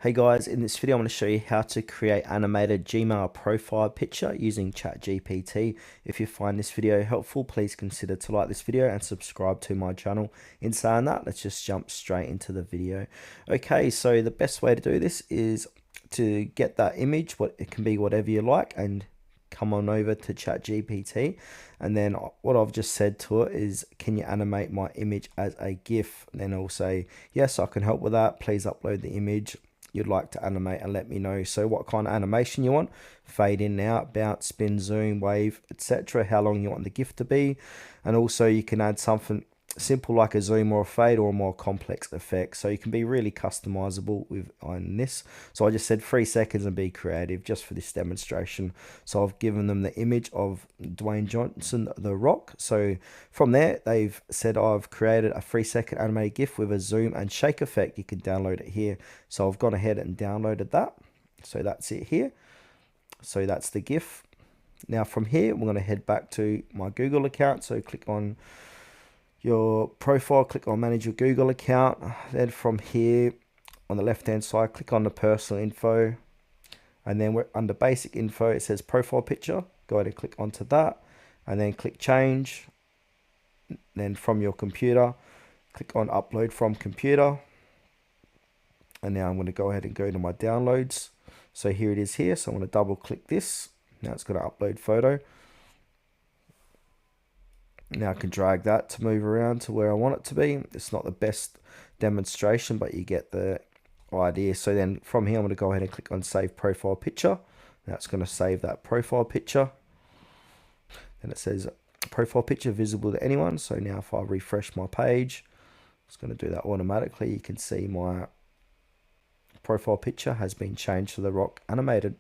Hey guys, in this video I'm going to show you how to create animated Gmail profile picture using ChatGPT. If you find this video helpful, please consider to like this video and subscribe to my channel. In saying that, let's just jump straight into the video. Okay, so the best way to do this is to get that image, it can be whatever you like, and come on over to ChatGPT, and then what I've just said to it is, can you animate my image as a GIF? And then I'll say, yes, I can help with that. Please upload the image you'd like to animate and let me know. So what kind of animation you want: fade in and out, bounce, spin, zoom, wave, etc. How long you want the GIF to be, and also you can add something simple like a zoom or a fade, or a more complex effect. So you can be really customizable with on this. So I just said 3 seconds and be creative just for this demonstration. So I've given them the image of Dwayne Johnson, The Rock. So from there, they've said I've created a 3-second animated GIF with a zoom and shake effect. You can download it here. So I've gone ahead and downloaded that. So that's it here. So that's the GIF. Now from here, we're going to head back to my Google account. So click on your profile, click on manage your Google account. Then from here on the left hand side, click on the personal info, and then we're under basic info. It says profile picture. Go ahead and click onto that, and then click change. Then from your computer, click on upload from computer, and now I'm going to go ahead and go to my downloads. So here it is here. So I'm going to double click this. Now it's going to upload photo. Now I can drag that to move around to where I want it to be. It's not the best demonstration, but you get the idea. So then from here, I'm going to go ahead and click on save profile picture. Now it's going to save that profile picture. Then it says profile picture visible to anyone. So now if I refresh my page, it's going to do that automatically. You can see my profile picture has been changed to The Rock animated.